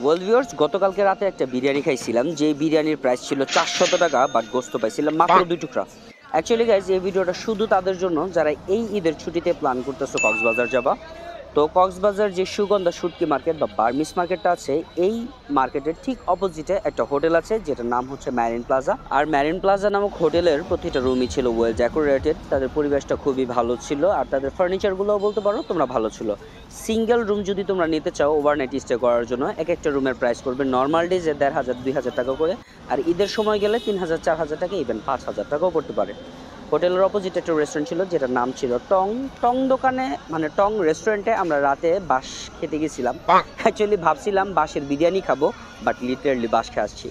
Well viewers, গতকালকে রাতে একটা বিরিয়ানি খাইছিলাম, যে বিরিয়ানির প্রাইস ছিল 400 টাকা, বাট গোস্ত পাইছিলাম মাত্র 2 টুকরা। অ্যাকচুয়ালি গাইজ, এই ভিডিওটা শুধু তাদের জন্য যারা এই ঈদের ছুটিতে প্ল্যান করতেছো কক্সবাজার যাবা। তো কক্সবাজার যে সুগন্ধা শুটকি মার্কেট বা বার্মিস মার্কেটটা আছে, এই মার্কেটের ঠিক অপোজিটে একটা হোটেল আছে যেটার নাম হচ্ছে ম্যারিন প্লাজা। আর ম্যারিন প্লাজা নামক হোটেলের প্রতিটা রুমই ছিল ওয়েল ডেকোরেটেড। তাদের পরিবেশটা খুবই ভালো ছিল, আর তাদের ফার্নিচারগুলোও বলতে পারো তোমরা ভালো ছিল। সিঙ্গেল রুম যদি তোমরা নিতে চাও ওভারনাইট স্টে করার জন্য, এক একটা রুমের প্রাইস পড়বে নর্মাল ডেজে 1500-2000 টাকা করে, আর ঈদের সময় গেলে 3000-4000 টাকা, ইভেন 5000 টাকাও পড়তে পারে। হোটেলের অপোজিটে একটা রেস্টুরেন্ট ছিল যেটার নাম ছিল টং। টং দোকানে মানে টং রেস্টুরেন্টে আমরা রাতে বাঁশ খেতে গেছিলাম। অ্যাকচুয়ালি ভাবছিলাম বাঁশের বিরিয়ানি খাবো, বাট লিটারেলি বাঁশ খেয়ে আসছি।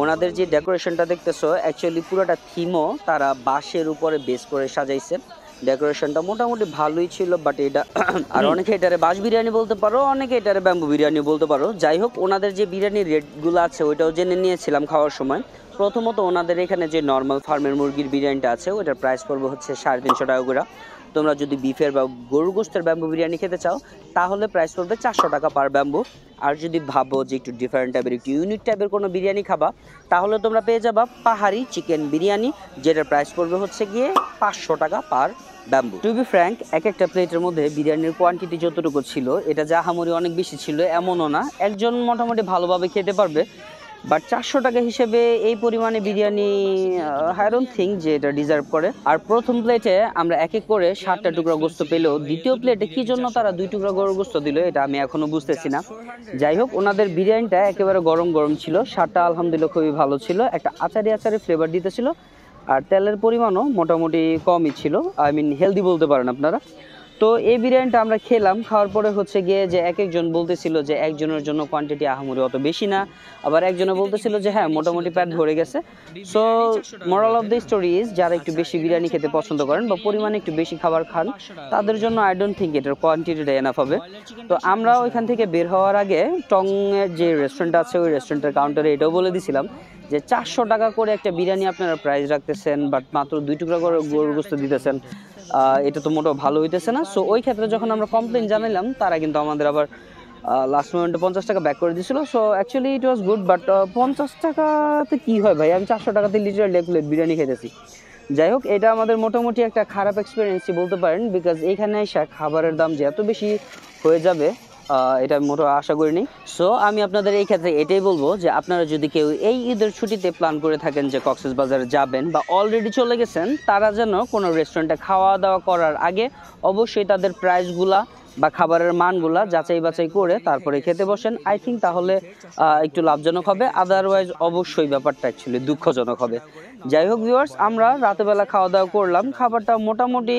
ওনাদের যে ডেকোরেশনটা দেখতেছো, অ্যাকচুয়ালি পুরোটা থিমও তারা বাঁশের উপরে বেস করে সাজাইছে। ডেকোরেশনটা মোটামুটি ভালোই ছিল, বাট এটা আর অনেকে এটারে বাঁশ বিরিয়ানি বলতে পারো, অনেকে এটারে ব্যাম্বু বিরিয়ানি বলতে পারো। যাই হোক, ওনাদের যে বিরিয়ানির রেটগুলো আছে ওইটাও জেনে নিয়েছিলাম খাওয়ার সময়। প্রথমত ওনাদের এখানে যে নর্মাল ফার্মের মুরগির বিরিয়ানিটা আছে ওইটার প্রাইস পড়বে হচ্ছে 350 টাকা করে। তোমরা যদি বিফের বা গরু গোস্তের ব্যাম্বু বিরিয়ানি খেতে চাও তাহলে প্রাইস পড়বে 400 টাকা পার ব্যাম্বু। আর যদি ভাবো যে একটু ডিফারেন্ট টাইপের, একটু ইউনিক টাইপের কোনো বিরিয়ানি খাবা, তাহলে তোমরা পেয়ে যাবা পাহাড়ি চিকেন বিরিয়ানি, যেটার প্রাইস পড়বে হচ্ছে গিয়ে 500 টাকা পার ব্যাম্বু। টু বি ফ্র্যাঙ্ক, এক একটা প্লেটের মধ্যে বিরিয়ানির কোয়ান্টিটি যতটুকু ছিল, এটা যে আহামরি অনেক বেশি ছিল এমনও না, একজন মোটামুটি ভালোভাবে খেতে পারবে। বাট 400 টাকা হিসেবে এই পরিমাণে বিরিয়ানি আই ডোন্ট থিঙ্ক যে এটা ডিজার্ভ করে। আর প্রথম প্লেটে আমরা এক এক করে 7টা টুকরা গোস্ত পেলেও দ্বিতীয় প্লেটে কি জন্য তারা 2 টুকরা গরুর গোস্ত দিল এটা আমি এখনো বুঝতেছি না। যাই হোক, ওনাদের বিরিয়ানিটা একেবারে গরম গরম ছিল, স্বাদটা আলহামদুলিল্লাহ খুবই ভালো ছিল, একটা আচারি আচারি ফ্লেভার দিতেছিল, আর তেলের পরিমাণও মোটামুটি কমই ছিল, আই মিন হেলদি বলতে পারেন আপনারা। তো এই বিরিয়ানিটা আমরা খেলাম, খাওয়ার পরে হচ্ছে গিয়ে যে এক একজন বলতেছিল যে একজনের জন্য কোয়ান্টিটি আহামরি অত বেশি না, আবার একজনে বলতেছিল যে হ্যাঁ মোটামুটি পেট ভরে গেছে। So moral of the story is, যারা একটু বেশি বিরিয়ানি খেতে পছন্দ করেন বা পরিমাণে একটু বেশি খাবার খান, তাদের জন্য আই ডোন্ট থিঙ্ক এটার কোয়ান্টিটিটা এনাফ হবে। তো আমরা ওইখান থেকে বের হওয়ার আগে টং এর যে রেস্টুরেন্ট আছে ওই রেস্টুরেন্টের কাউন্টারে এটাও বলে দিছিলাম যে 400 টাকা করে একটা বিরিয়ানি আপনারা প্রাইস রাখতেছেন, বাট মাত্র 2 টুকরা করে গরুর গোস্ত দিতেছেন, এটা তো মোটেও ভালো হইতেছে না। সো ওই ক্ষেত্রে যখন আমরা কমপ্লেন জানালাম, তারা কিন্তু আমাদের আবার লাস্ট মোমেন্টে 50 টাকা ব্যাক করে দিয়েছিল। So actually it was good, but 50 টাকাতে কি হয় ভাই, আমি 400 টাকাতে লিটারালি এক প্লেট বিরিয়ানি খেতেছি। যাই হোক, এটা আমাদের মোটামুটি একটা খারাপ এক্সপিরিয়েন্সই বলতে পারেন, বিকজ এইখানে এসে খাবারের দাম যে এত বেশি হয়ে যাবে এটা মোটেও আশা করিনি। সো আমি আপনাদের এই ক্ষেত্রে এটাই বলবো যে আপনারা যদি কেউ এই ঈদের ছুটিতে প্ল্যান করে থাকেন যে কক্সবাজারে যাবেন বা অলরেডি চলে গেছেন, তারা যেন কোনো রেস্টুরেন্টে খাওয়া দাওয়া করার আগে অবশ্যই তাদের প্রাইসগুলা বা খাবারের মানগুলা যাচাই বাছাই করে তারপরে খেতে বসেন। আই থিঙ্ক তাহলে একটু লাভজনক হবে, আদারওয়াইজ অবশ্যই ব্যাপারটা অ্যাকচুয়ালি দুঃখজনক হবে। যাই হোক ভিউয়ার্স, আমরা রাতেবেলা খাওয়া দাওয়া করলাম, খাবারটা মোটামুটি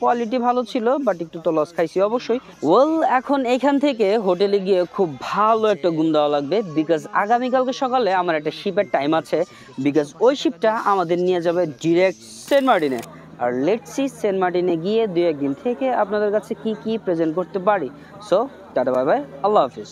কোয়ালিটি ভালো ছিল, বাট একটু তো লস খাইছি অবশ্যই। ওয়েল, এখন এখান থেকে হোটেলে গিয়ে খুব ভালো একটা ঘুম দেওয়া লাগবে, বিকজ আগামীকালকে সকালে আমার একটা শিপের টাইম আছে, বিকজ ওই শিপটা আমাদের নিয়ে যাবে ডিরেক্ট সেন্ট মার্টিনে। আর লেটস সি সেন্ট মার্টিনে গিয়ে 2-1 দিন থেকে আপনাদের কাছে কি কি প্রেজেন্ট করতে পারি। সো টাটা, বাই বাই, আল্লাহ হাফিজ।